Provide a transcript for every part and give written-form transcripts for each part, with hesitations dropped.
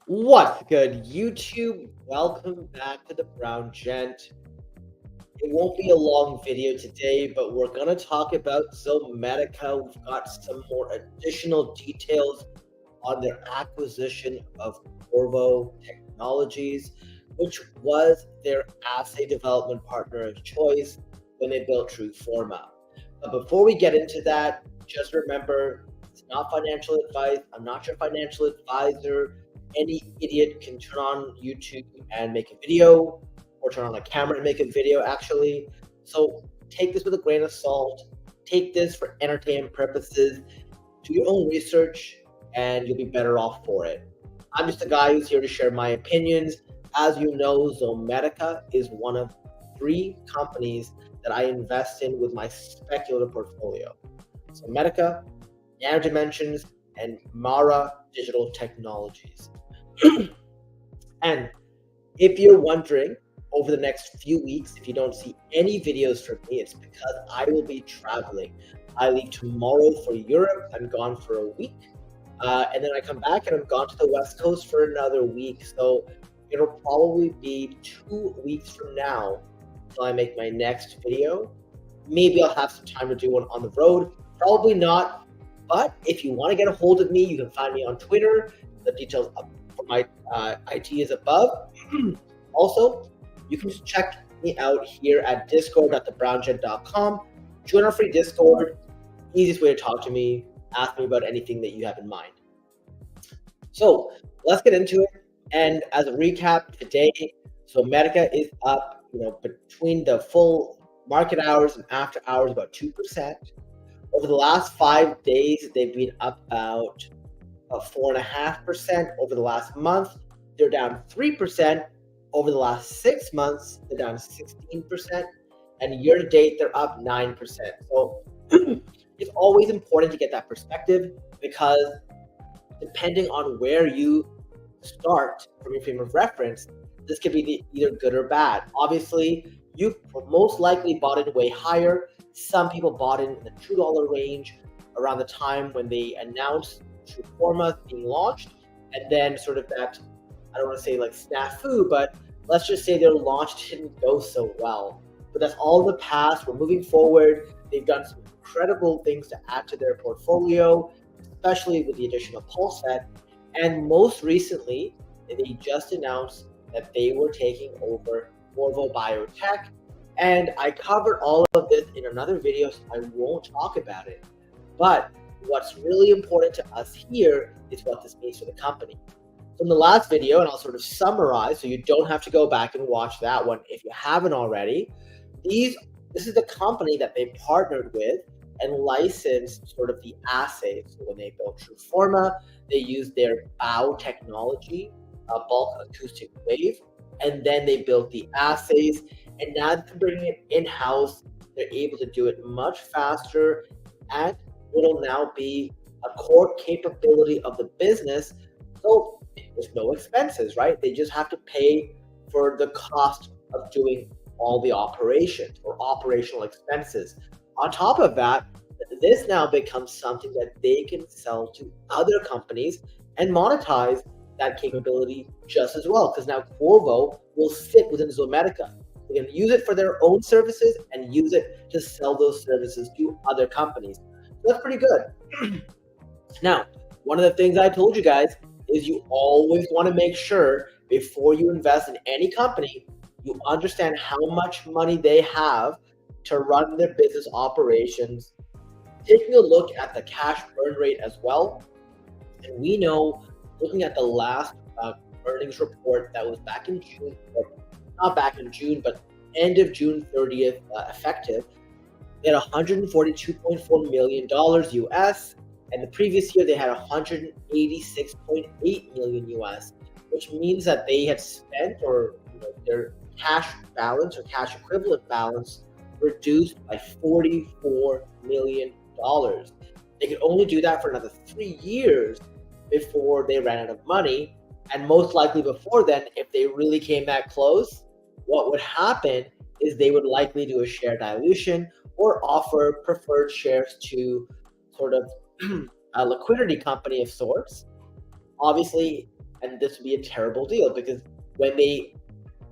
What's good, YouTube? Welcome back to the Brown Gent. It won't be a long video today, but we're going to talk about Zomedica. We've got some more additional details on their acquisition of Corvo Technologies, which was their assay development partner of choice when they built truforma. But before we get into that, just remember it's not financial advice. I'm not your financial advisor. Any idiot can turn on YouTube and make a video, or turn on a camera and make a video, actually. So take this with a grain of salt. Take this for entertainment purposes. Do your own research, and you'll be better off for it. I'm just a guy who's here to share my opinions. As you know, Zomedica is one of 3 companies that I invest in with my speculative portfolio. Zomedica, Nanodimensions, and Mara Digital Technologies. And if you're wondering, over the next few weeks, if you don't see any videos from me, it's because I will be traveling. I leave tomorrow for Europe. I'm gone for a week. And then I come back and I'm gone to the West Coast for another week. So it'll probably be 2 weeks from now until I make my next video. Maybe I'll have some time to do one on the road. Probably not. But if you want to get a hold of me, you can find me on Twitter. The details for my IT is above. Also, you can just check me out here at discord.thebrownjet.com. Join our free Discord. Easiest way to talk to me. Ask me about anything that you have in mind. So let's get into it. And as a recap, today, Zomedica is up, between the full market hours and after hours, about 2%. Over the last 5 days, they've been up about 4.5%. Over the last month, they're down 3%. Over the last 6 months, they're down 16%. And year to date, they're up 9%. So it's always important to get that perspective, because depending on where you start from your frame of reference, this could be either good or bad. Obviously, you most likely bought in way higher. Some people bought in the $2 range around the time when they announced truforma being launched, and then sort of that, I don't want to say like snafu, but let's just say their launch didn't go so well. But that's all in the past. We're moving forward. They've done some incredible things to add to their portfolio, especially with the addition of PulseVet. And most recently, they just announced that they were taking over Qorvo Biotech. And I covered all of this in another video, so I won't talk about it. But what's really important to us here is what this means for the company. So in the last video, and I'll sort of summarize so you don't have to go back and watch that one if you haven't already, this is the company that they partnered with and licensed sort of the assays. So when they built truforma, they used their BAO technology, bulk acoustic wave, and then they built the assays. And now they're bringing it in-house. They're able to do it much faster, and it'll now be a core capability of the business. So there's no expenses, right? They just have to pay for the cost of doing all the operations or operational expenses. On top of that, this now becomes something that they can sell to other companies and monetize that capability just as well, because now Qorvo will sit within Zomedica. They can use it for their own services and use it to sell those services to other companies. So that's pretty good. Now, one of the things I told you guys is you always want to make sure before you invest in any company, you understand how much money they have to run their business operations. Taking a look at the cash burn rate as well. And we know, looking at the last earnings report that was back in June, or not back in June, but end of June 30th effective, they had $142.4 million US, and the previous year they had $186.8 million US, which means that they had spent, or their cash balance or cash equivalent balance reduced by $44 million. They could only do that for another 3 years before they ran out of money. And most likely before then, if they really came that close, what would happen is they would likely do a share dilution or offer preferred shares to sort of a liquidity company of sorts. Obviously, and this would be a terrible deal because when they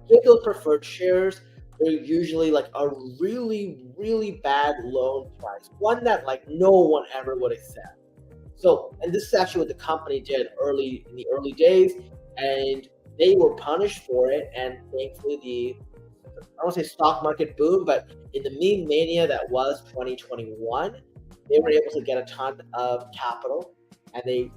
give those preferred shares, they're usually like a really, really bad loan price, one that like no one ever would accept. So, and this is actually what the company did in the early days, and they were punished for it. And thankfully, I don't want to say stock market boom, but in the meme mania that was 2021, they were able to get a ton of capital, and they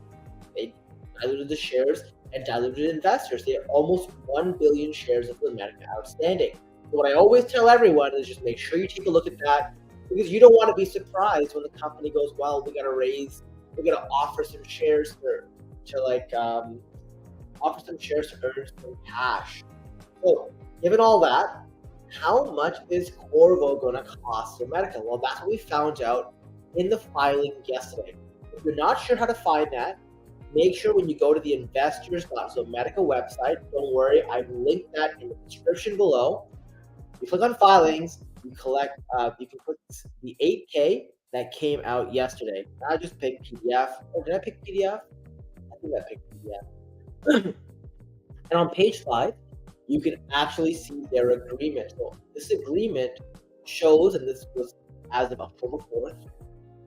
diluted the shares and diluted investors. They had almost 1 billion shares of Zomedica outstanding. So what I always tell everyone is just make sure you take a look at that, because you don't want to be surprised when the company goes, well, we're going to offer some shares offer some shares to earn some cash. So given all that, how much is Qorvo going to cost Zomedica? Well, that's what we found out in the filing yesterday. If you're not sure how to find that, make sure when you go to the investors.zomedica website, don't worry, I've linked that in the description below. You click on filings, you can click the 8K that came out yesterday. I just picked PDF. Oh, did I pick PDF? I think I picked PDF. And on page 5, you can actually see their agreement. So this agreement shows, and this was as of October 4th,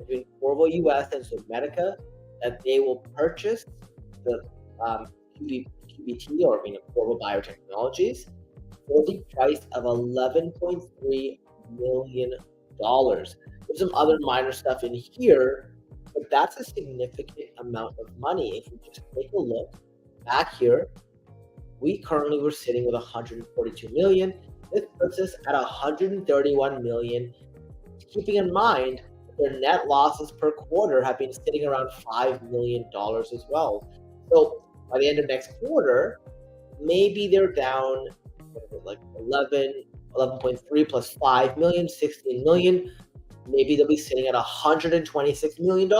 between Corvo US and Zomedica, that they will purchase the QBT, or Corvo Biotechnologies, for the price of $11.3 million. There's some other minor stuff in here, but that's a significant amount of money. If you just take a look back here, we currently were sitting with 142 million. This puts us at 131 million, keeping in mind their net losses per quarter have been sitting around $5 million as well. So by the end of next quarter, maybe they're down like 11.3 plus 5 million, 16 million. Maybe they'll be sitting at $126 million.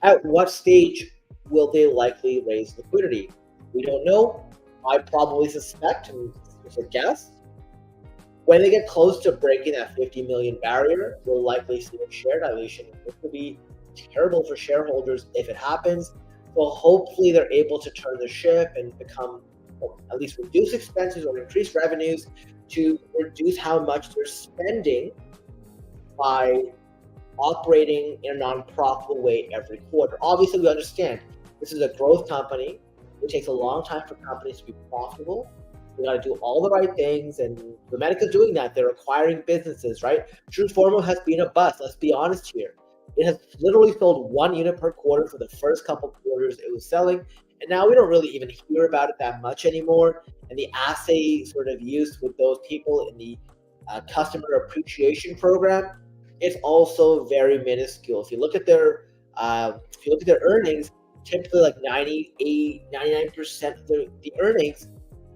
At what stage will they likely raise liquidity? We don't know. I probably suspect, and it's a guess, when they get close to breaking that 50 million barrier, we'll likely see a share dilution. This will be terrible for shareholders if it happens. So hopefully they're able to turn the ship and become, or at least reduce expenses or increase revenues to reduce how much they're spending by operating in a non-profitable way every quarter. Obviously, we understand this is a growth company. It takes a long time for companies to be profitable. We got to do all the right things, and Zomedica's doing that. They're acquiring businesses, right? Truforma has been a bust. Let's be honest here. It has literally sold 1 unit per quarter for the first couple quarters it was selling, and now we don't really even hear about it that much anymore. And the assay sort of used with those people in the customer appreciation program, it's also very minuscule. If you look at their earnings, typically like 99% of the earnings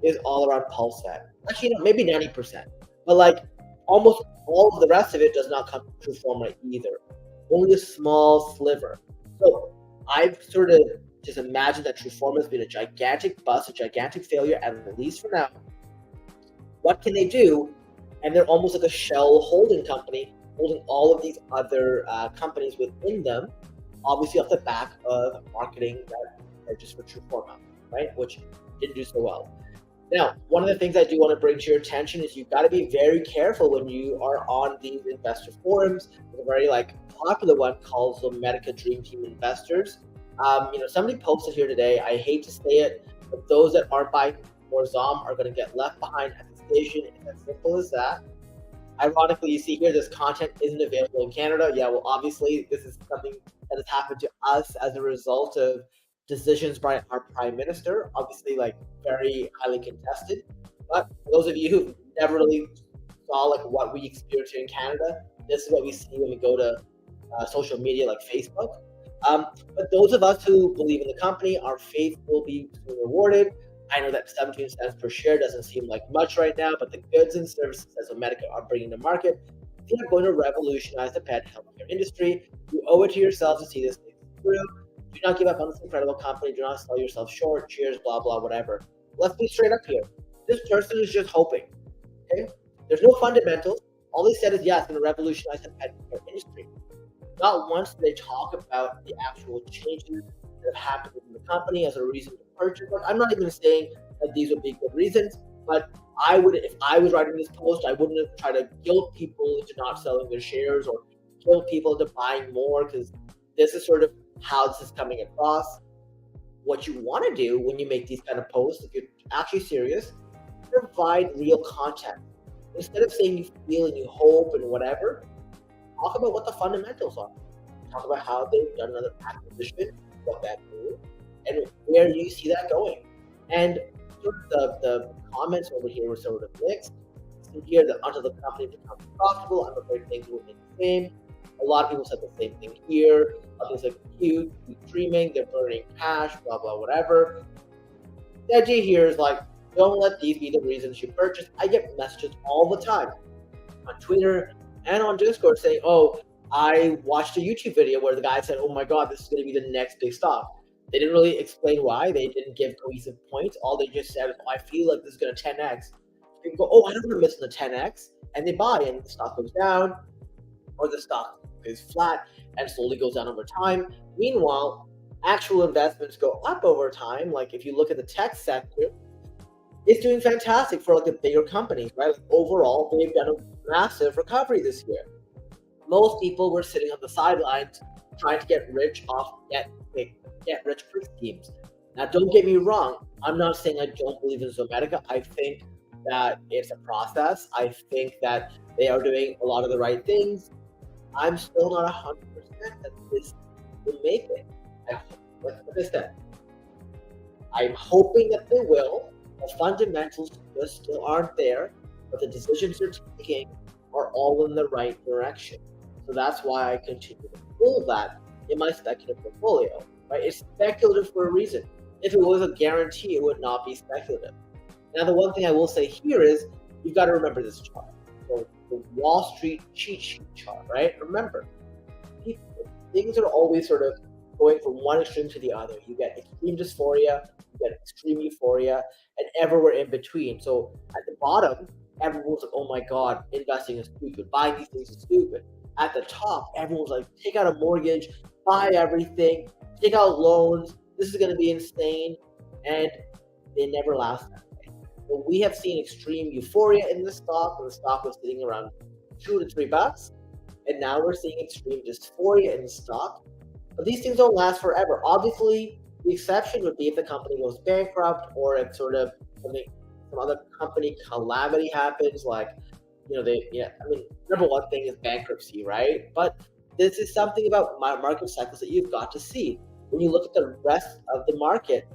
is all around PulseVet. Actually, no, maybe 90%. But like almost all of the rest of it does not come from Truforma either. Only a small sliver. So I've sort of just imagined that Truforma has been a gigantic bust, a gigantic failure, at least for now. What can they do? And they're almost like a shell holding company, holding all of these other companies within them, obviously off the back of marketing that are just for Truforma, right? Which didn't do so well. Now, one of the things I do want to bring to your attention is you've got to be very careful when you are on these investor forums. There's a very popular one called Zomedica Dream Team Investors. Somebody posted here today, I hate to say it, but those that aren't buying more ZOM are going to get left behind at the station. It's as simple as that. Ironically, you see here, this content isn't available in Canada. Yeah, well, obviously, this is something that has happened to us as a result of decisions by our prime minister, obviously very highly contested. But for those of you who never really saw what we experience here in Canada, this is what we see when we go to social media like Facebook. But those of us who believe in the company, our faith will be rewarded. I know that 17 cents per share doesn't seem like much right now, but the goods and services that Zomedica are bringing to market, they are going to revolutionize the pet healthcare industry. You owe it to yourself to see this thing through. Do not give up on this incredible company. Do not sell yourself short. Cheers, blah, blah, whatever. Let's be straight up here. This person is just hoping. Okay? There's no fundamentals. All they said is, yeah, it's going to revolutionize the pet care industry. Not once do they talk about the actual changes that have happened in the company as a reason to purchase. But I'm not even saying that these would be good reasons, but I would, if I was writing this post, I wouldn't have tried to guilt people into not selling their shares or guilt people into buying more, because this is sort of how this is coming across. What you want to do when you make these kind of posts, if you're actually serious, provide real content. Instead of saying you feel and you hope and whatever, talk about what the fundamentals are. Talk about how they've done another acquisition, what that means, and where you see that going. And sort of the comments over here were sort of mixed. So here, that until the company becomes profitable, I'm afraid things will be the same. A lot of people said the same thing here. Others like cute, dreaming, they're burning cash, blah blah, whatever. The idea here is like, don't let these be the reasons you purchase. I get messages all the time on Twitter and on Discord saying, "Oh, I watched a YouTube video where the guy said, oh my God, this is going to be the next big stock." They didn't really explain why. They didn't give cohesive points. All they just said, "Oh, I feel like this is going to 10x." People go, "Oh, I don't want to miss the 10x," and they buy, and the stock goes down, or the stock is flat and slowly goes down over time. Meanwhile, actual investments go up over time. Like if you look at the tech sector, it's doing fantastic for like the bigger companies, right? Like overall, they've done a massive recovery this year. Most people were sitting on the sidelines trying to get rich off get rich quick schemes. Now, don't get me wrong. I'm not saying I don't believe in Zomedica. I think that it's a process. I think that they are doing a lot of the right things. I'm still not 100% that this will make it. Like I said, I'm hoping that they will. The fundamentals just still aren't there, but the decisions they're taking are all in the right direction. So that's why I continue to hold that in my speculative portfolio. Right? It's speculative for a reason. If it was a guarantee, it would not be speculative. Now, the one thing I will say here is you've got to remember this chart. So the Wall Street cheat sheet chart, right? Remember, things are always sort of going from one extreme to the other. You get extreme dysphoria, you get extreme euphoria, and everywhere in between. So at the bottom, everyone's like, oh my God, investing is stupid. Buying these things is stupid. At the top, everyone's like, take out a mortgage, buy everything, take out loans. This is going to be insane. And they never last that way. But we have seen extreme euphoria in the stock, when the stock was sitting around $2 to $3. And now we're seeing extreme dysphoria in the stock. But these things don't last forever. Obviously, the exception would be if the company goes bankrupt, or if sort of some other company calamity happens, like, number one thing is bankruptcy, right? But this is something about market cycles that you've got to see. When you look at the rest of the market,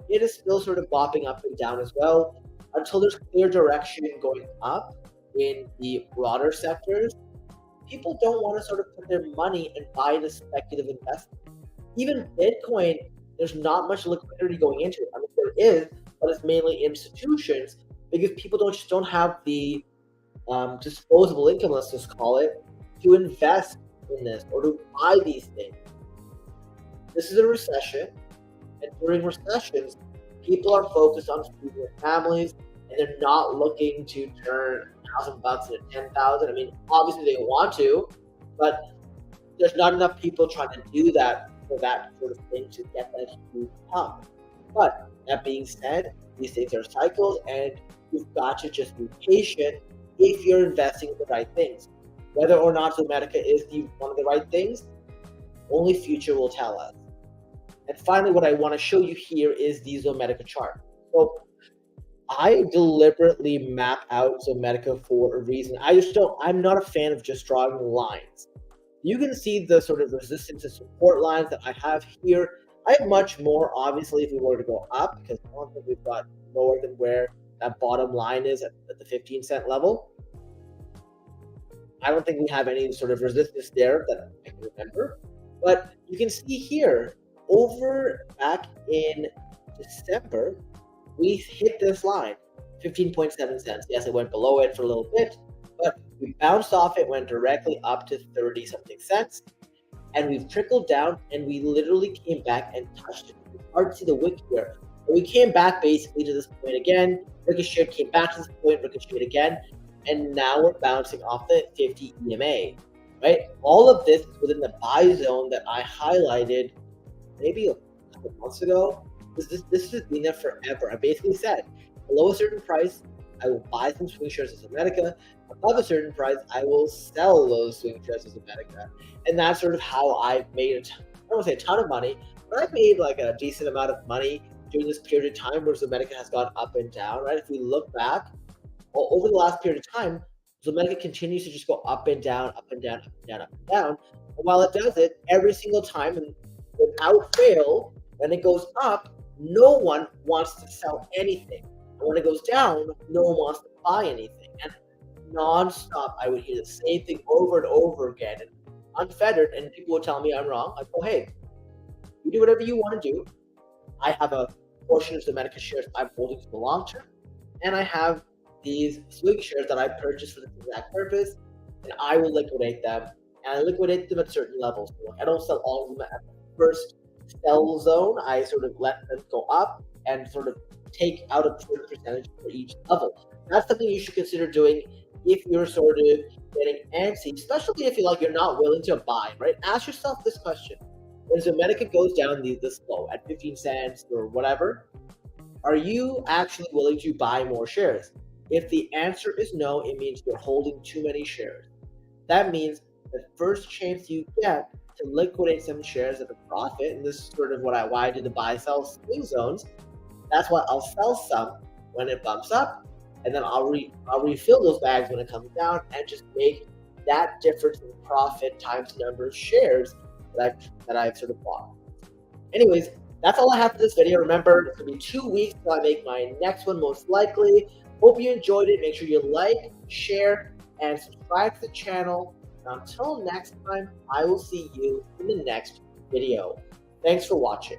it is still sort of bopping up and down as well until there's clear direction going up in the broader sectors. People don't want to sort of put their money and buy into speculative investment. Even Bitcoin, there's not much liquidity going into it. I mean, there is, but it's mainly institutions, because people don't have the disposable income, let's just call it, to invest in this or to buy these things. This is a recession, and during recessions, people are focused on feeding their families, and they're not looking to turn $1,000 into 10,000. I mean, obviously they want to, but there's not enough people trying to do that for that sort of thing to get that huge pump. But that being said, these things are cycles, and you've got to just be patient if you're investing in the right things. Whether or not Zomedica is one of the right things, only future will tell us. And finally, what I want to show you here is the Zomedica chart. So I deliberately map out Zomedica for a reason. I'm not a fan of just drawing lines. You can see the sort of resistance and support lines that I have here. I have much more, obviously, if we were to go up, because I don't think we've got lower than where that bottom line is at the 15-cent level. I don't think we have any sort of resistance there that I can remember. But you can see here, back in December, we hit this line, 15.7 cents. Yes, it went below it for a little bit, but we bounced off it, went directly up to 30-something cents, and we've trickled down, and we literally came back and touched it. It's hard to see the wick here. But we came back basically to this point again, ricocheted, came back to this point, ricocheted again, and now we're bouncing off the 50 EMA, right? All of this is within the buy zone that I highlighted maybe a couple months ago. This has been there forever. I basically said, below a certain price, I will buy some swing shares of Zomedica. Above a certain price, I will sell those swing shares of Zomedica. And that's sort of how I've made, I don't want to say a ton of money, but I've made like a decent amount of money during this period of time where Zomedica has gone up and down, right? If we look back, over the last period of time, Zomedica continues to just go up and down, up and down, up and down, up and down. And while it does it every single time and without fail, when it goes up, no one wants to sell anything. And when it goes down, no one wants to buy anything. And nonstop, I would hear the same thing over and over again, and unfettered. And people would tell me I'm wrong. I go, hey, you do whatever you want to do. I have a portion of Zomedica shares I'm holding for the long term, and I have these swing shares that I purchased for this exact purpose, and I will liquidate them. And I liquidate them at certain levels. So I don't sell all of them at the first sell zone. I sort of let them go up and sort of take out a certain percentage for each level. That's something you should consider doing if you're sort of getting antsy, especially if you're not willing to buy, right? Ask yourself this question. When Zomedica goes down this low at 15 cents or whatever, are you actually willing to buy more shares? If the answer is no, it means you're holding too many shares. That means the first chance you get to liquidate some shares at a profit, and this is sort of why I did the buy-sell swing zones, that's why I'll sell some when it bumps up, and then I'll refill those bags when it comes down, and just make that difference in profit times the number of shares that I've sort of bought. Anyways, that's all I have for this video. Remember, it's going to be 2 weeks till I make my next one, most likely. Hope you enjoyed it. Make sure you like, share, and subscribe to the channel. And until next time, I will see you in the next video. Thanks for watching.